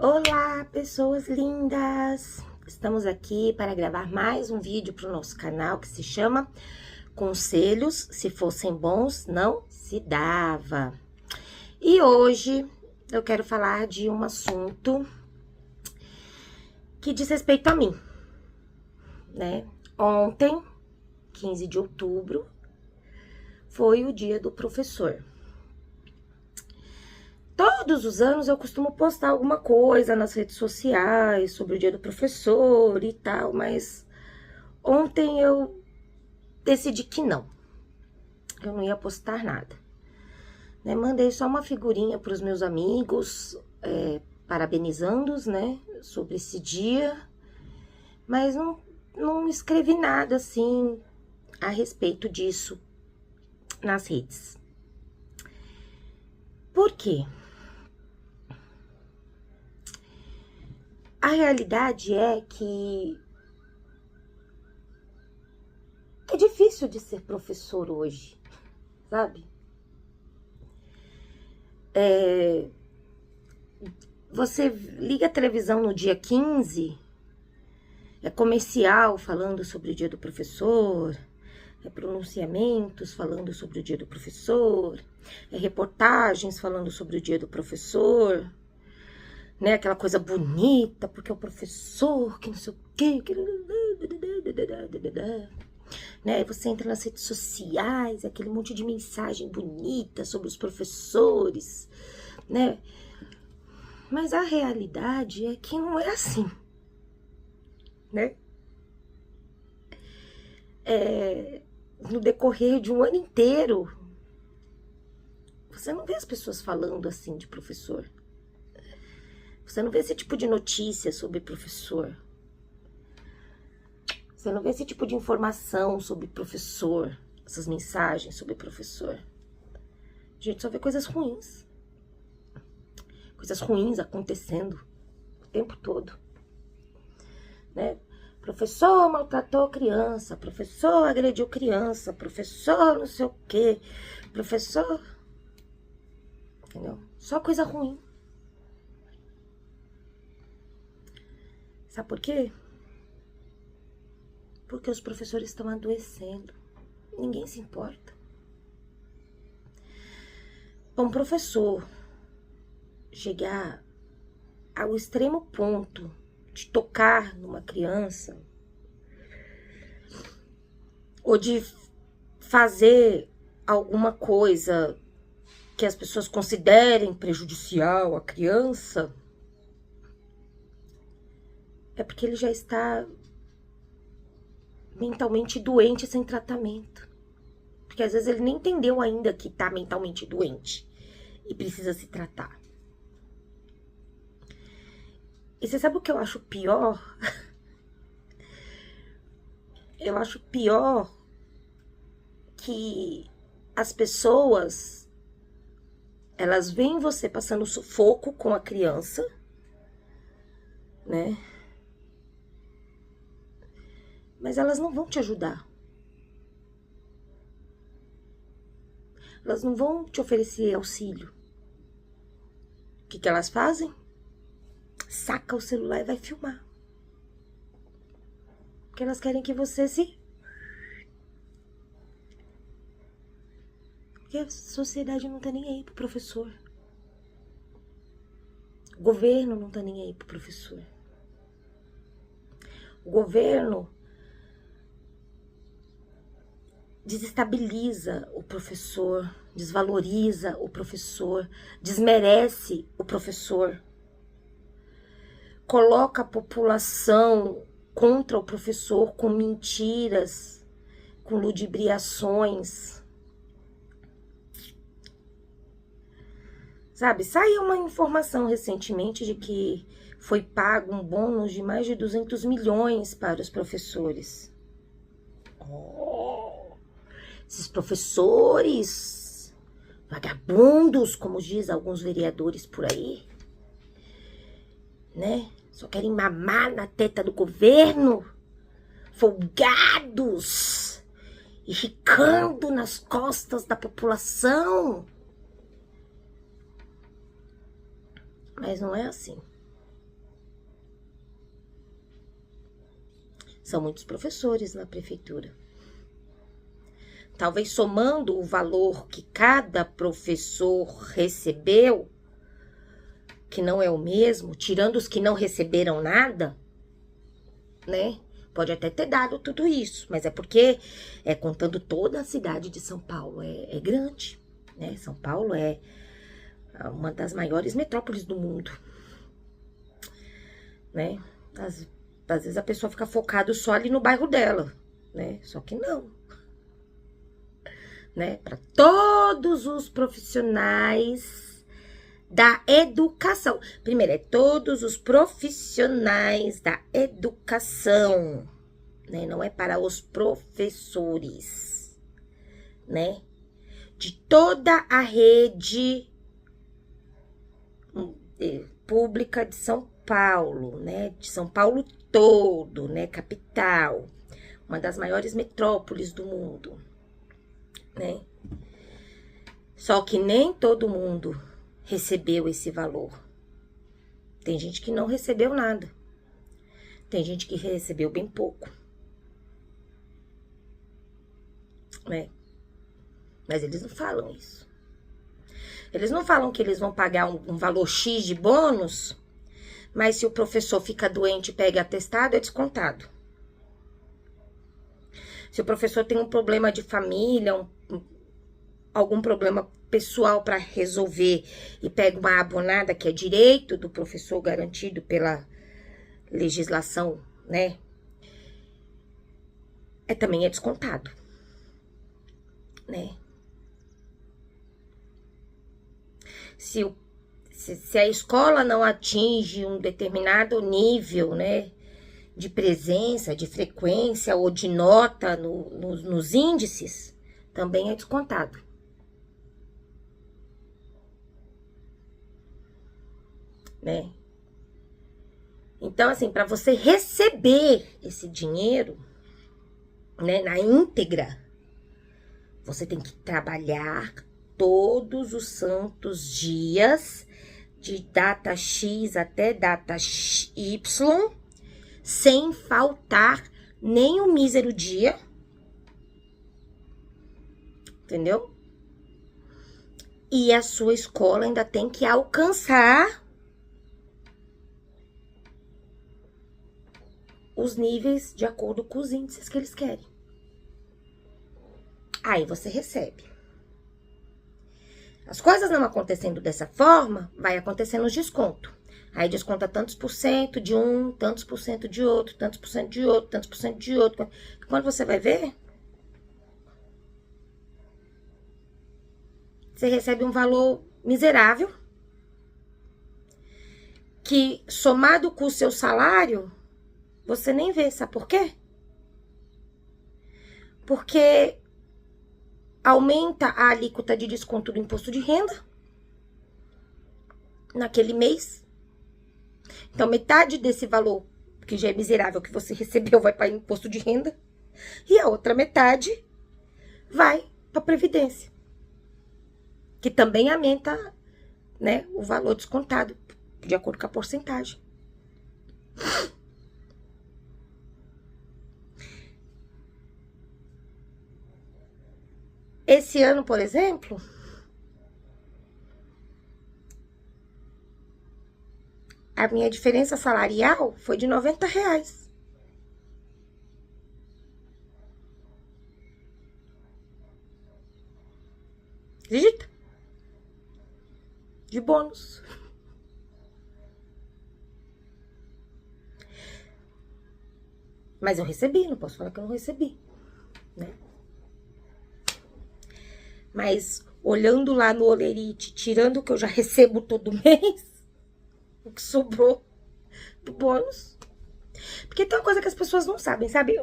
Olá, pessoas lindas! Estamos aqui para gravar mais um vídeo para o nosso canal que se chama Conselhos, se fossem bons, não se dava. E hoje eu quero falar de um assunto que diz respeito a mim, né? Ontem, 15 de outubro, foi o dia do professor. Todos os anos eu costumo postar alguma coisa nas redes sociais sobre o dia do professor e tal, mas ontem eu decidi que não. Eu não ia postar nada. Né? Mandei só uma figurinha para os meus amigos, parabenizando-os, né, sobre esse dia, mas não escrevi nada assim a respeito disso nas redes. Por quê? A realidade é que é difícil de ser professor hoje, sabe? Você liga a televisão no dia 15, é comercial falando sobre o dia do professor, é pronunciamentos falando sobre o dia do professor, é reportagens falando sobre o dia do professor, né? Aquela coisa bonita, porque é o professor, que não sei o quê, né? Você entra nas redes sociais, aquele monte de mensagem bonita sobre os professores, né? Mas a realidade é que não é assim, né? No decorrer de um ano inteiro, você não vê as pessoas falando assim de professor. Você não vê esse tipo de notícia sobre professor. Você não vê esse tipo de informação sobre professor, essas mensagens sobre professor. A gente só vê coisas ruins. Coisas ruins acontecendo o tempo todo. Né? Professor maltratou criança, professor agrediu criança, professor não sei o quê, professor... Entendeu? Só coisa ruim. Sabe por quê? Porque os professores estão adoecendo. Ninguém se importa. Para um professor chegar ao extremo ponto de tocar numa criança ou de fazer alguma coisa que as pessoas considerem prejudicial à criança, é porque ele já está mentalmente doente sem tratamento. Porque às vezes ele nem entendeu ainda que tá mentalmente doente e precisa se tratar. E você sabe o que eu acho pior? Eu acho pior que as pessoas, elas veem você passando sufoco com a criança, né? Mas elas não vão te ajudar. Elas não vão te oferecer auxílio. O que elas fazem? Saca o celular e vai filmar. Porque elas querem que você se... Porque a sociedade não tá nem aí pro professor. O governo não tá nem aí pro professor. O governo desestabiliza o professor, desvaloriza o professor, desmerece o professor, coloca a população contra o professor com mentiras, com ludibriações. Sabe, saiu uma informação recentemente de que foi pago um bônus de mais de 200 milhões para os professores. Esses professores vagabundos, como diz alguns vereadores por aí, né? Só querem mamar na teta do governo, folgados, enricando nas costas da população. Mas não é assim. São muitos professores na prefeitura. Talvez somando o valor que cada professor recebeu, que não é o mesmo, tirando os que não receberam nada, né? Pode até ter dado tudo isso, mas é porque, contando toda a cidade de São Paulo, é grande, né? São Paulo é uma das maiores metrópoles do mundo, né? Às vezes a pessoa fica focada só ali no bairro dela, né? Só que não, né? Para todos os profissionais da educação. Primeiro, todos os profissionais da educação, né? Não é para os professores, né? De toda a rede pública de São Paulo, né? De São Paulo todo, né? Capital, uma das maiores metrópoles do mundo, né? Só que nem todo mundo recebeu esse valor. Tem gente que não recebeu nada. Tem gente que recebeu bem pouco, né? Mas eles não falam isso. Eles não falam que eles vão pagar um valor X de bônus, mas se o professor fica doente e pega atestado, é descontado. Se o professor tem um problema de família, algum problema pessoal para resolver e pega uma abonada, que é direito do professor garantido pela legislação, né? Também é descontado, né? Se a escola não atinge um determinado nível, né, de presença, de frequência ou de nota nos índices, também é descontado. Né? Então, assim, para você receber esse dinheiro, né, na íntegra, você tem que trabalhar todos os santos dias, de data X até data Y, sem faltar nem um mísero dia, entendeu? E a sua escola ainda tem que alcançar os níveis de acordo com os índices que eles querem. Aí você recebe. As coisas não acontecendo dessa forma, vai acontecendo os descontos. Aí desconta tantos por cento de um, tantos por cento de outro, tantos por cento de outro, tantos por cento de outro. Quando você vai ver, você recebe um valor miserável, que somado com o seu salário, você nem vê. Sabe por quê? Porque aumenta a alíquota de desconto do imposto de renda naquele mês. Então, metade desse valor, que já é miserável, que você recebeu, vai para imposto de renda. E a outra metade vai para a Previdência, que também aumenta, né, o valor descontado, de acordo com a porcentagem. Esse ano, por exemplo, a minha diferença salarial foi de R$90. Acredita? De bônus. Mas eu recebi, não posso falar que eu não recebi, né? Mas olhando lá no Olerite, tirando o que eu já recebo todo mês, o que sobrou do bônus. Porque tem uma coisa que as pessoas não sabem, sabe?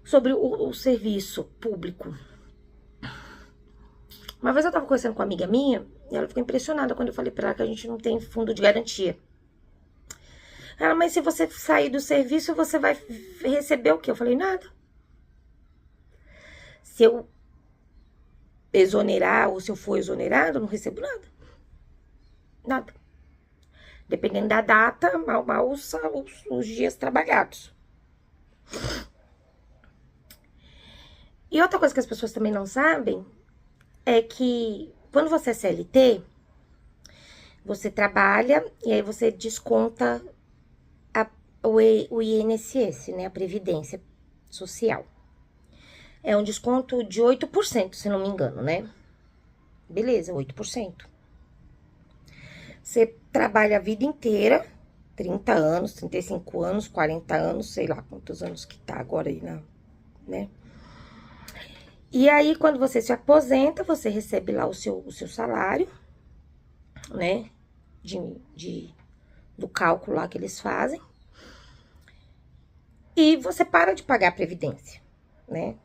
Sobre o serviço público. Uma vez eu tava conversando com uma amiga minha, e ela ficou impressionada quando eu falei pra ela que a gente não tem fundo de garantia. Ela, mas se você sair do serviço, você vai receber o quê? Eu falei, nada. Se eu exonerar ou se eu for exonerado, eu não recebo nada. Nada. Dependendo da data, mal os dias trabalhados. E outra coisa que as pessoas também não sabem é que quando você é CLT, você trabalha e aí você desconta o INSS, né? A Previdência Social. É um desconto de 8%, se não me engano, né? Beleza, 8%. Você trabalha a vida inteira, 30 anos, 35 anos, 40 anos, sei lá quantos anos que tá agora aí, né? E aí, quando você se aposenta, você recebe lá o seu salário, né? Do cálculo lá que eles fazem. E você para de pagar a Previdência, né?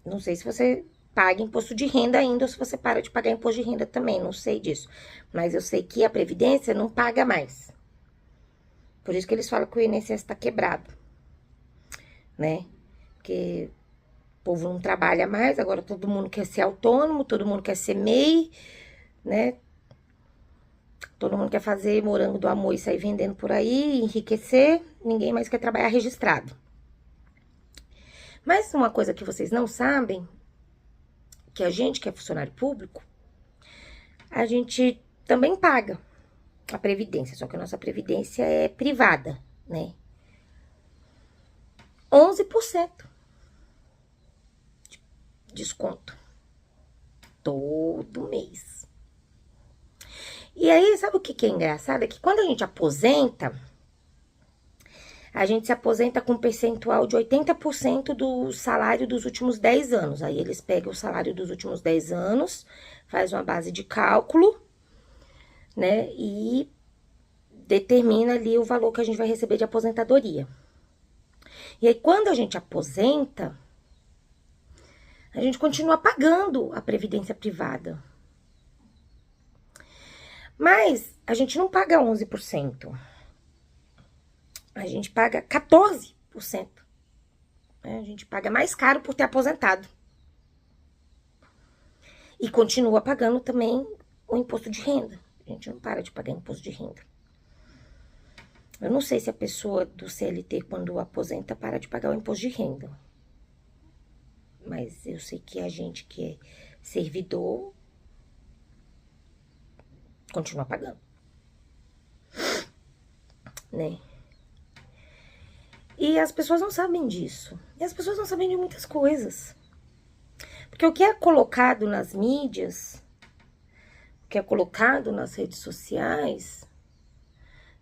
Não sei se você paga imposto de renda ainda ou se você para de pagar imposto de renda também, não sei disso. Mas eu sei que a Previdência não paga mais. Por isso que eles falam que o INSS tá quebrado, né? Porque o povo não trabalha mais, agora todo mundo quer ser autônomo, todo mundo quer ser MEI, né? Todo mundo quer fazer morango do amor e sair vendendo por aí, enriquecer, ninguém mais quer trabalhar registrado. Mas uma coisa que vocês não sabem, que a gente que é funcionário público, a gente também paga a Previdência, só que a nossa Previdência é privada, né? 11% de desconto todo mês. E aí, sabe o que é engraçado? É que quando a gente aposenta, a gente se aposenta com um percentual de 80% do salário dos últimos 10 anos. Aí eles pegam o salário dos últimos 10 anos, faz uma base de cálculo, né? E determina ali o valor que a gente vai receber de aposentadoria. E aí, quando a gente aposenta, a gente continua pagando a previdência privada. Mas a gente não paga 11%. A gente paga 14%. A gente paga mais caro por ter aposentado. E continua pagando também o imposto de renda. A gente não para de pagar imposto de renda. Eu não sei se a pessoa do CLT, quando aposenta, para de pagar o imposto de renda. Mas eu sei que a gente que é servidor continua pagando, né? E as pessoas não sabem disso. E as pessoas não sabem de muitas coisas. Porque o que é colocado nas mídias, o que é colocado nas redes sociais,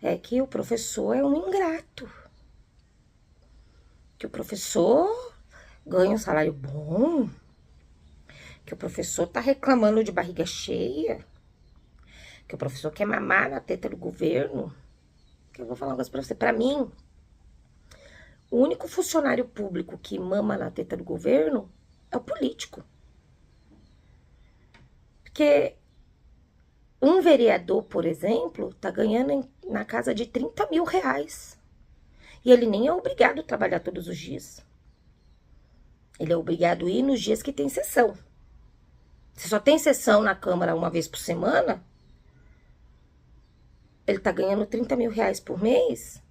é que o professor é um ingrato. Que o professor ganha um salário bom. Que o professor tá reclamando de barriga cheia. Que o professor quer mamar na teta do governo. Que eu vou falar uma coisa pra você. Pra mim, o único funcionário público que mama na teta do governo é o político. Porque um vereador, por exemplo, tá ganhando na casa de 30 mil reais. E ele nem é obrigado a trabalhar todos os dias. Ele é obrigado a ir nos dias que tem sessão. Se só tem sessão na Câmara uma vez por semana, ele tá ganhando 30 mil reais por mês,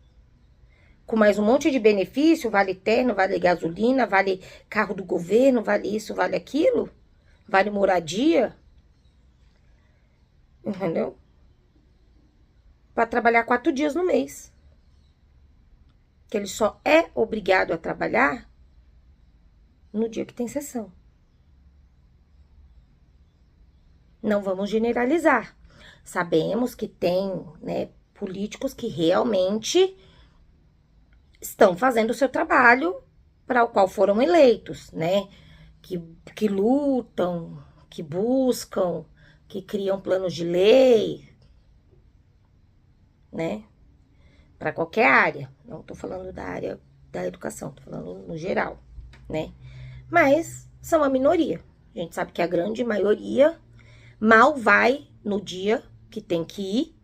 com mais um monte de benefício, vale terno, vale gasolina, vale carro do governo, vale isso, vale aquilo, vale moradia, entendeu? Para trabalhar 4 dias no mês. Que ele só é obrigado a trabalhar no dia que tem sessão. Não vamos generalizar. Sabemos que tem, né, políticos que realmente estão fazendo o seu trabalho para o qual foram eleitos, né? Que lutam, que buscam, que criam planos de lei, né? Para qualquer área. Não tô falando da área da educação, tô falando no geral, né? Mas são a minoria. A gente sabe que a grande maioria mal vai no dia que tem que ir.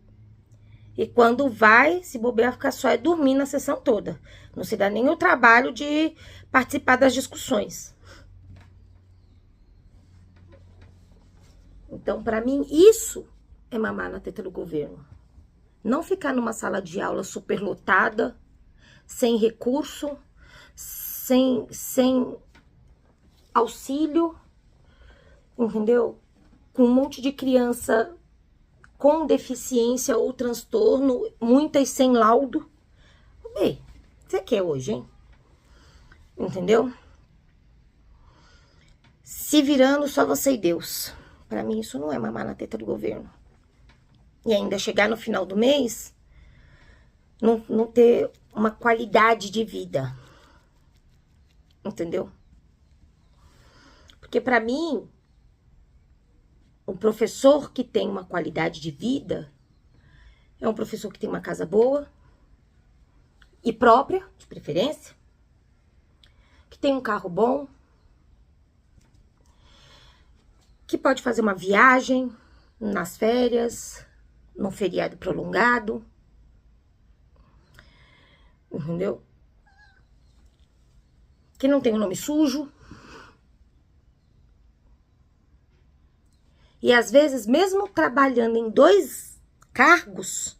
E quando vai, se bobear, ficar só é dormir na sessão toda. Não se dá nem o trabalho de participar das discussões. Então, para mim, isso é mamar na teta do governo. Não ficar numa sala de aula superlotada, sem recurso, sem auxílio, entendeu? Com um monte de criança com deficiência ou transtorno, muitas sem laudo. Bem, você quer hoje, hein? Entendeu? Se virando só você e Deus. Pra mim isso não é mamar na teta do governo. E ainda chegar no final do mês, não ter uma qualidade de vida. Entendeu? Porque pra mim, um professor que tem uma qualidade de vida é um professor que tem uma casa boa e própria, de preferência, que tem um carro bom, que pode fazer uma viagem nas férias, num feriado prolongado, entendeu? Que não tem um nome sujo. E às vezes, mesmo trabalhando em 2 cargos,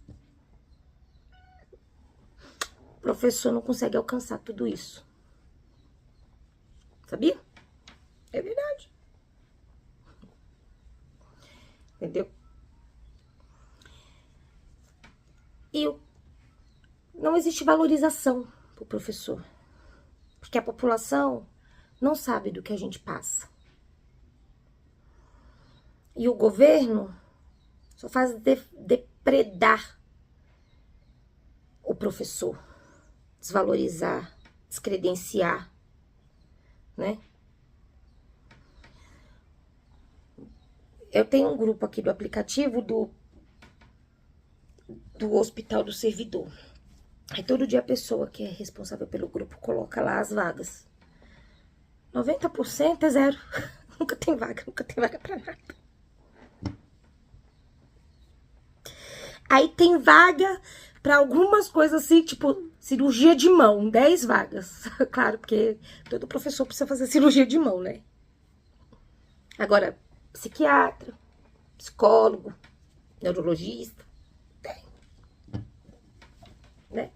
o professor não consegue alcançar tudo isso. Sabia? É verdade. Entendeu? E não existe valorização pro professor. Porque a população não sabe do que a gente passa. E o governo só faz depredar o professor, desvalorizar, descredenciar, né? Eu tenho um grupo aqui do aplicativo do Hospital do Servidor. Aí todo dia a pessoa que é responsável pelo grupo coloca lá as vagas. 90% é zero. Nunca tem vaga pra nada. Aí tem vaga pra algumas coisas assim, tipo cirurgia de mão, 10 vagas. Claro, porque todo professor precisa fazer cirurgia de mão, né? Agora, psiquiatra, psicólogo, neurologista, tem. Né?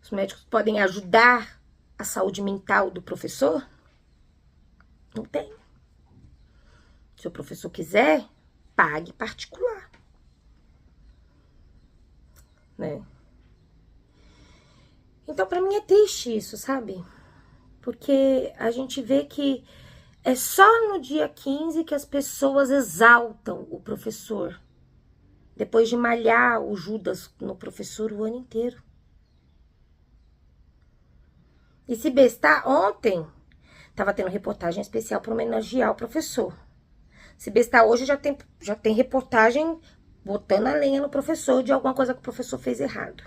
Os médicos podem ajudar a saúde mental do professor? Não tem. Se o professor quiser, pague particular. Né? Então, pra mim é triste isso, sabe? Porque a gente vê que é só no dia 15 que as pessoas exaltam o professor. Depois de malhar o Judas no professor o ano inteiro. E se bestar, ontem tava tendo reportagem especial para homenagear o professor. Se bestar hoje já tem reportagem botando a lenha no professor de alguma coisa que o professor fez errado.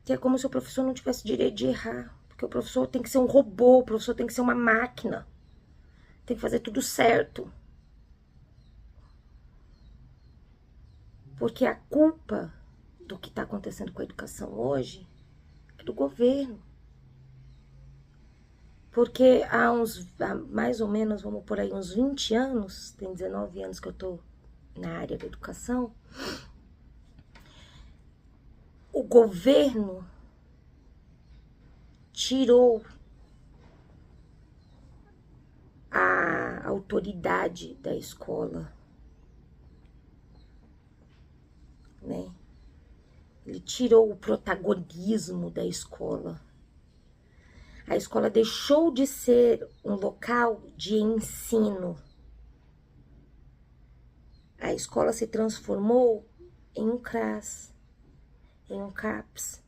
Que é como se o professor não tivesse direito de errar. Porque o professor tem que ser um robô, o professor tem que ser uma máquina. Tem que fazer tudo certo. Porque a culpa do que está acontecendo com a educação hoje é do governo. Porque há mais ou menos, vamos por aí, uns 20 anos, tem 19 anos que eu tô na área da educação, o governo tirou a autoridade da escola, né? Ele tirou o protagonismo da escola. A escola deixou de ser um local de ensino. A escola se transformou em um CRAS, em um CAPS,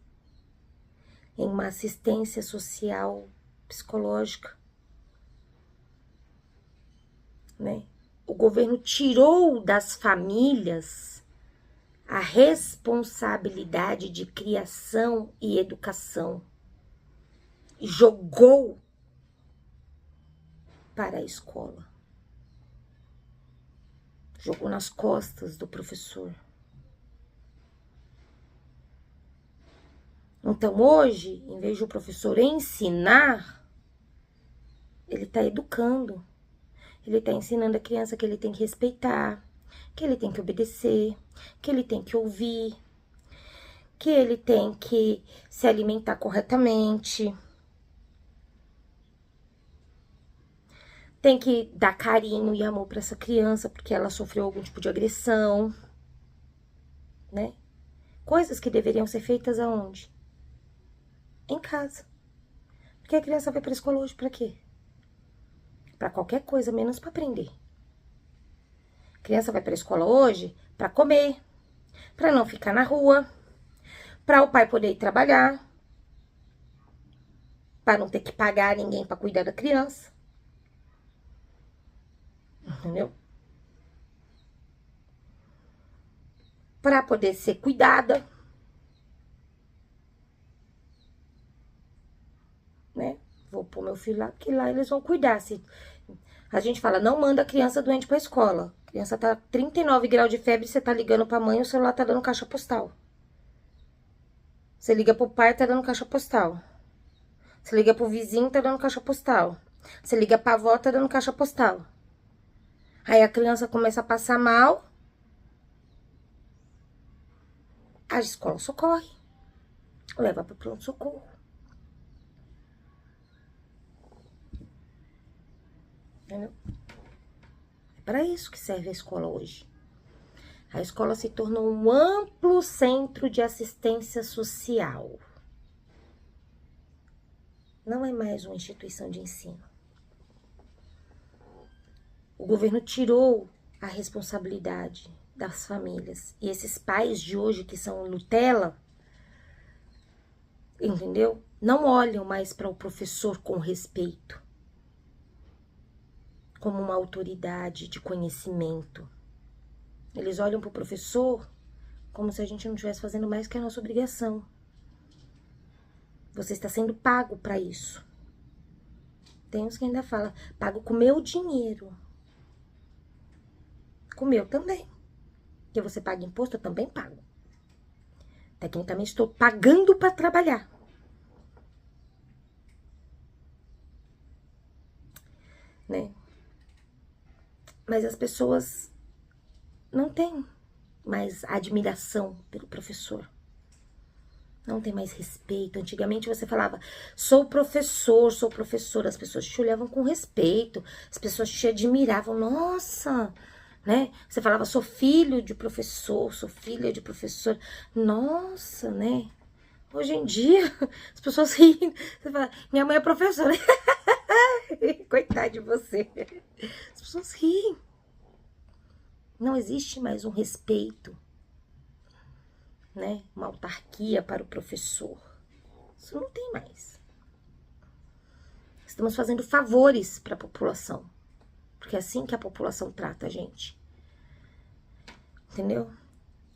em uma assistência social psicológica, né? O governo tirou das famílias a responsabilidade de criação e educação e jogou para a escola. Jogou nas costas do professor. Então hoje, em vez de o professor ensinar, ele está educando. Ele está ensinando a criança que ele tem que respeitar, que ele tem que obedecer, que ele tem que ouvir, que ele tem que se alimentar corretamente, tem que dar carinho e amor para essa criança, porque ela sofreu algum tipo de agressão, né? Coisas que deveriam ser feitas aonde? Em casa. Porque a criança vai pra escola hoje pra quê? Pra qualquer coisa, menos pra aprender. A criança vai pra escola hoje pra comer, pra não ficar na rua, pra o pai poder ir trabalhar, pra não ter que pagar ninguém pra cuidar da criança. Entendeu? Pra poder ser cuidada, né? Vou pôr meu filho lá, porque lá eles vão cuidar. Se a gente fala, não manda a criança doente pra escola. A criança tá 39 graus de febre, você tá ligando pra mãe, o celular tá dando caixa postal. Você liga pro pai, tá dando caixa postal. Você liga pro vizinho, tá dando caixa postal. Você liga pra avó, tá dando caixa postal. Aí a criança começa a passar mal. A escola socorre. Leva pro pronto-socorro. Entendeu? É para isso que serve a escola hoje. A escola se tornou um amplo centro de assistência social. Não é mais uma instituição de ensino. O governo tirou a responsabilidade das famílias. E esses pais de hoje que são Nutella, entendeu? Não olham mais para o professor com respeito, como uma autoridade de conhecimento. Eles olham para o professor como se a gente não estivesse fazendo mais que a nossa obrigação. Você está sendo pago para isso. Tem uns que ainda falam, pago com meu dinheiro. Com o meu também. Porque você paga imposto, eu também pago. Tecnicamente, estou pagando para trabalhar. Né? Mas as pessoas não têm mais admiração pelo professor. Não tem mais respeito. Antigamente você falava, sou professor, sou professora. As pessoas te olhavam com respeito. As pessoas te admiravam. Nossa, né? Você falava, sou filho de professor, sou filha de professor. Nossa, né? Hoje em dia, as pessoas riem. Você fala, minha mãe é professora. Coitada de você. As pessoas riem. Não existe mais um respeito, né? Uma autarquia para o professor. Isso não tem mais. Estamos fazendo favores para a população. Porque é assim que a população trata a gente. Entendeu?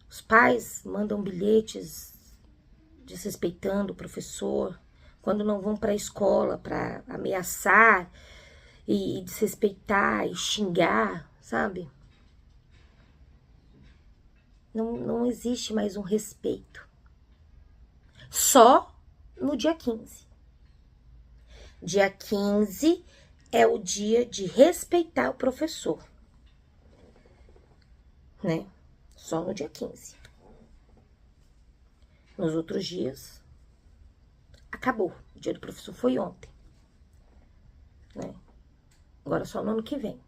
Os pais mandam bilhetes desrespeitando o professor, quando não vão para a escola para ameaçar e desrespeitar e xingar, sabe? Não existe mais um respeito. Só no dia 15. Dia 15 é o dia de respeitar o professor, né? Só no dia 15. Nos outros dias, acabou. O dia do professor foi ontem, né? Agora só no ano que vem.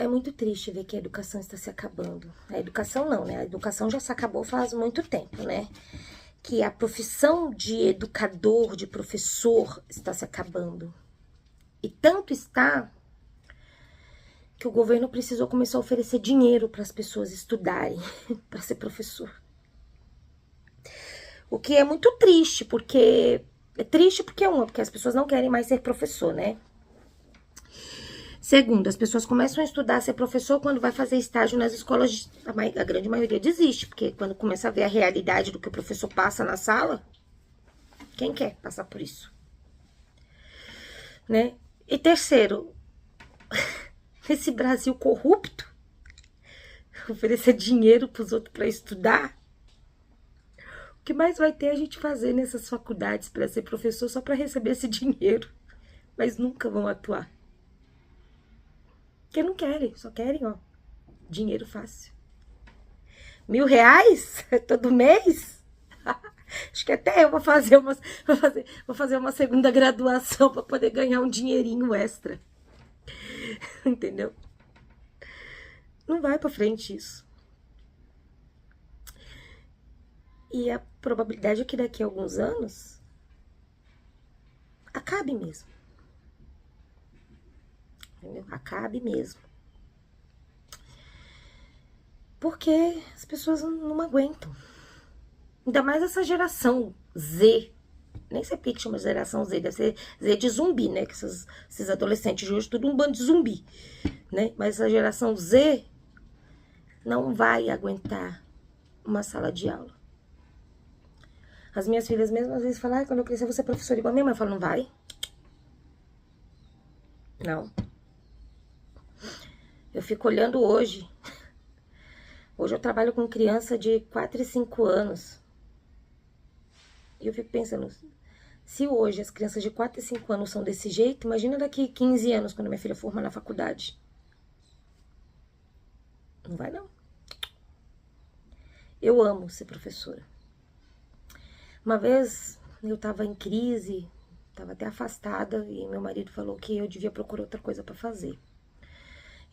É muito triste ver que a educação está se acabando. A educação não, né? A educação já se acabou faz muito tempo, né? Que a profissão de educador, de professor, está se acabando. E tanto está que o governo precisou começar a oferecer dinheiro para as pessoas estudarem para ser professor. O que é muito triste, porque... É triste porque porque as pessoas não querem mais ser professor, né? Segundo, as pessoas começam a estudar a ser professor quando vai fazer estágio nas escolas, a grande maioria desiste, porque quando começa a ver a realidade do que o professor passa na sala, quem quer passar por isso? Né? E terceiro, esse Brasil corrupto, oferecer dinheiro para os outros para estudar, o que mais vai ter a gente fazer nessas faculdades para ser professor só para receber esse dinheiro, mas nunca vão atuar. Porque não querem, só querem, ó, dinheiro fácil. R$ 1.000 todo mês? Acho que até eu vou fazer uma segunda graduação para poder ganhar um dinheirinho extra. Entendeu? Não vai para frente isso. E a probabilidade é que daqui a alguns anos acabe mesmo. Entendeu? Acabe mesmo. Porque as pessoas não aguentam. Ainda mais essa geração Z. Nem sei por que chama geração Z. Deve ser Z de zumbi, né? Que esses adolescentes de hoje, tudo um bando de zumbi. Né? Mas essa geração Z não vai aguentar uma sala de aula. As minhas filhas mesmo às vezes falam, quando eu crescer eu vou ser professora igual a minha mãe. Eu falo, não vai. Não. Eu fico olhando hoje. Hoje eu trabalho com criança de 4 e 5 anos. E eu fico pensando, se hoje as crianças de 4 e 5 anos são desse jeito, imagina daqui 15 anos, quando minha filha formar na faculdade. Não vai, não. Eu amo ser professora. Uma vez eu tava em crise, tava até afastada, e meu marido falou que eu devia procurar outra coisa pra fazer.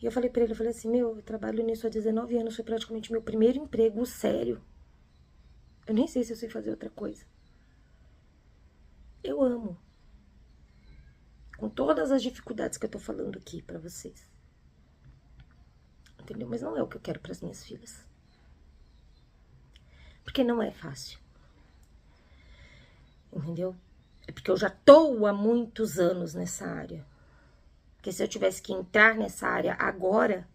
E eu falei pra ele, eu falei assim, eu trabalho nisso há 19 anos, foi praticamente meu primeiro emprego sério. Eu nem sei se eu sei fazer outra coisa. Eu amo. Com todas as dificuldades que eu tô falando aqui pra vocês. Entendeu? Mas não é o que eu quero pras minhas filhas. Porque não é fácil. Entendeu? É porque eu já tô há muitos anos nessa área. Porque se eu tivesse que entrar nessa área agora,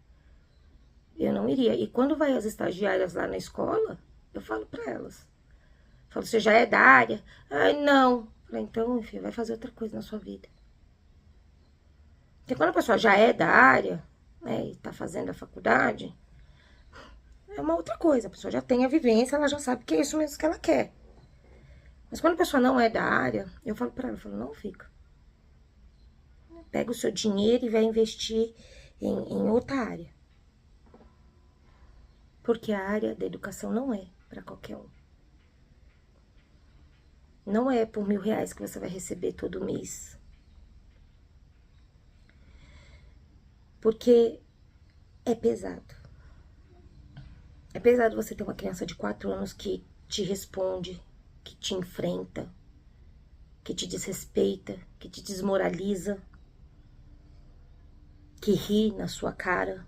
eu não iria. E quando vai as estagiárias lá na escola, eu falo pra elas. Eu falo, você já é da área? Ai, não. Eu falei, então, enfim, vai fazer outra coisa na sua vida. Porque quando a pessoa já é da área, né, e tá fazendo a faculdade, é uma outra coisa. A pessoa já tem a vivência, ela já sabe que é isso mesmo que ela quer. Mas quando a pessoa não é da área, eu falo pra ela, eu falo, não fica. Pega o seu dinheiro e vai investir em outra área. Porque a área da educação não é para qualquer um. Não é por R$ 1.000 que você vai receber todo mês. Porque é pesado. É pesado você ter uma criança de 4 anos que te responde, que te enfrenta, que te desrespeita, que te desmoraliza, que ri na sua cara.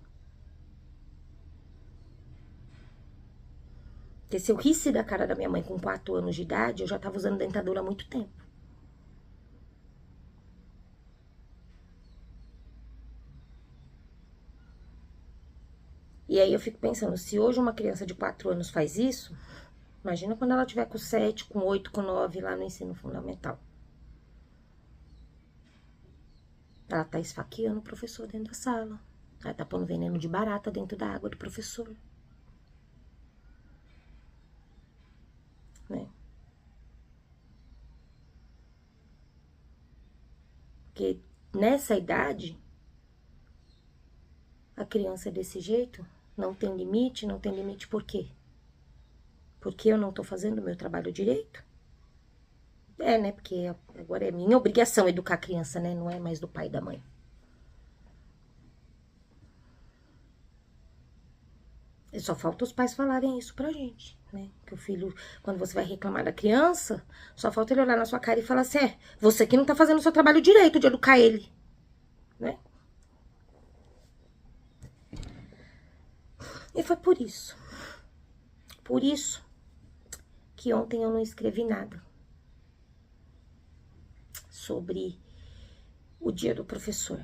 Porque se eu risse da cara da minha mãe com 4 anos de idade, eu já tava usando dentadura há muito tempo. E aí eu fico pensando, se hoje uma criança de 4 anos faz isso, imagina quando ela tiver com 7, com 8, com 9 lá no ensino fundamental. Ela tá esfaqueando o professor dentro da sala. Ela tá pondo veneno de barata dentro da água do professor. Né? Porque nessa idade, a criança é desse jeito, não tem limite. Não tem limite por quê? Porque eu não tô fazendo o meu trabalho direito? É, né? Porque agora é minha obrigação educar a criança, né? Não é mais do pai e da mãe. E só falta os pais falarem isso pra gente, né? Que o filho, quando você vai reclamar da criança, só falta ele olhar na sua cara e falar assim, você que não tá fazendo o seu trabalho direito de educar ele, né? E foi por isso que ontem eu não escrevi nada sobre o dia do professor.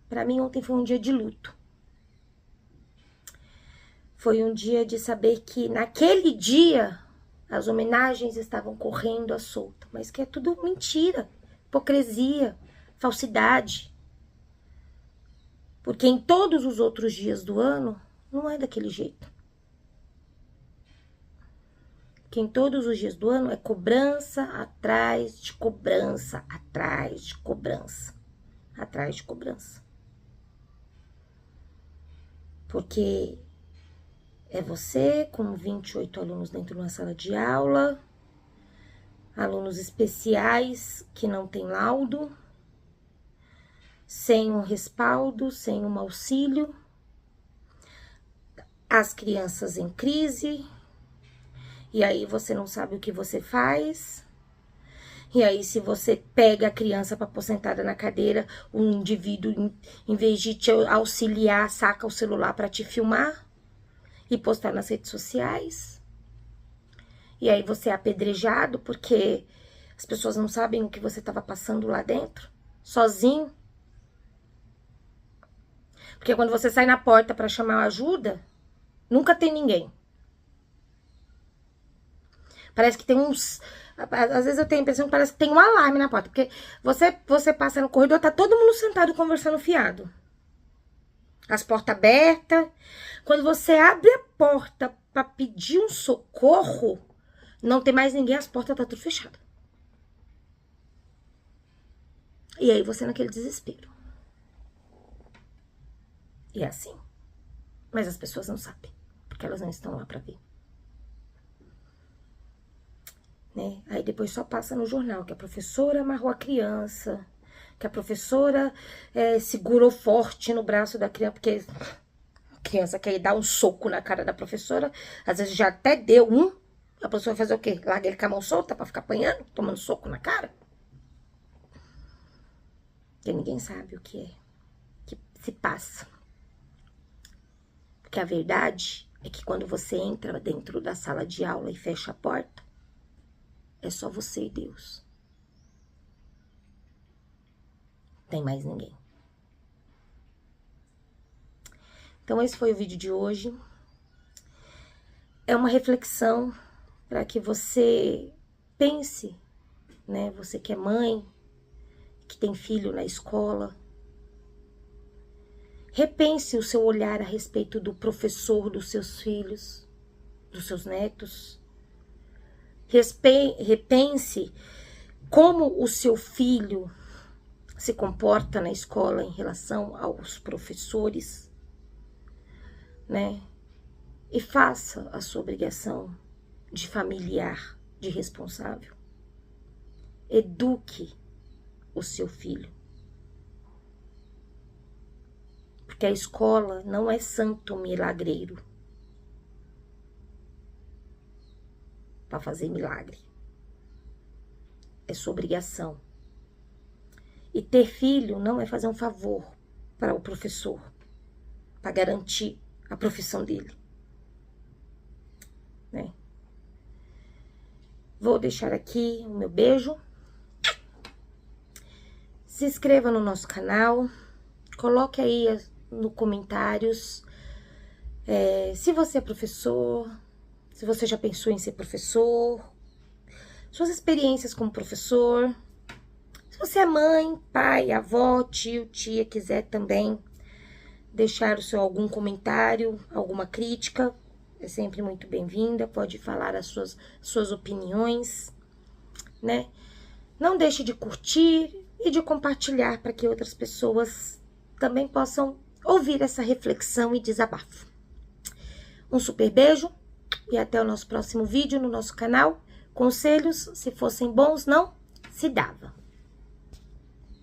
Pra mim ontem foi um dia de luto. Foi um dia de saber que naquele dia as homenagens estavam correndo à solta, mas que é tudo mentira, hipocrisia, falsidade. Porque em todos os outros dias do ano não é daquele jeito. Que em todos os dias do ano é cobrança atrás de cobrança, atrás de cobrança, atrás de cobrança. Porque É você com 28 alunos dentro de uma sala de aula, alunos especiais que não têm laudo, sem um respaldo, sem um auxílio, as crianças em crise, e aí você não sabe o que você faz. E aí, se você pega a criança para pôr sentada na cadeira, o indivíduo, em vez de te auxiliar, saca o celular para te filmar e postar nas redes sociais. E aí você é apedrejado porque as pessoas não sabem o que você estava passando lá dentro, sozinho. Porque quando você sai na porta para chamar ajuda, nunca tem ninguém. Parece que tem uns... Às vezes eu tenho a impressão que parece que tem um alarme na porta. Porque você passa no corredor, tá todo mundo sentado conversando fiado. As portas abertas. Quando você abre a porta pra pedir um socorro, não tem mais ninguém, as portas tá tudo fechado. E aí você naquele desespero. E é assim. Mas as pessoas não sabem. Porque elas não estão lá pra ver. Né? Aí depois só passa no jornal que a professora amarrou a criança, que a professora segurou forte no braço da criança, porque a criança quer dar um soco na cara da professora, às vezes já até deu um, a professora vai fazer o quê? Larga ele com a mão solta pra ficar apanhando, tomando soco na cara? Porque ninguém sabe o que se passa. Porque a verdade é que quando você entra dentro da sala de aula e fecha a porta, é só você e Deus. Tem mais ninguém. Então, esse foi o vídeo de hoje. É uma reflexão para que você pense, né? Você que é mãe, que tem filho na escola. Repense o seu olhar a respeito do professor dos seus filhos, dos seus netos. Repense como o seu filho se comporta na escola em relação aos professores, né? E faça a sua obrigação de familiar, de responsável. Eduque o seu filho. Porque a escola não é santo milagreiro para fazer milagre. É sua obrigação. E ter filho não é fazer um favor para o professor, para garantir a profissão dele, né? Vou deixar aqui o meu beijo. Se inscreva no nosso canal. Coloque aí nos comentários se você é professor, se você já pensou em ser professor, suas experiências como professor. Se você é mãe, pai, avó, tio, tia, quiser também deixar algum comentário, alguma crítica, é sempre muito bem-vinda. Pode falar as suas opiniões, né? Não deixe de curtir e de compartilhar para que outras pessoas também possam ouvir essa reflexão e desabafo. Um super beijo e até o nosso próximo vídeo no nosso canal. Conselhos, se fossem bons, não se dava.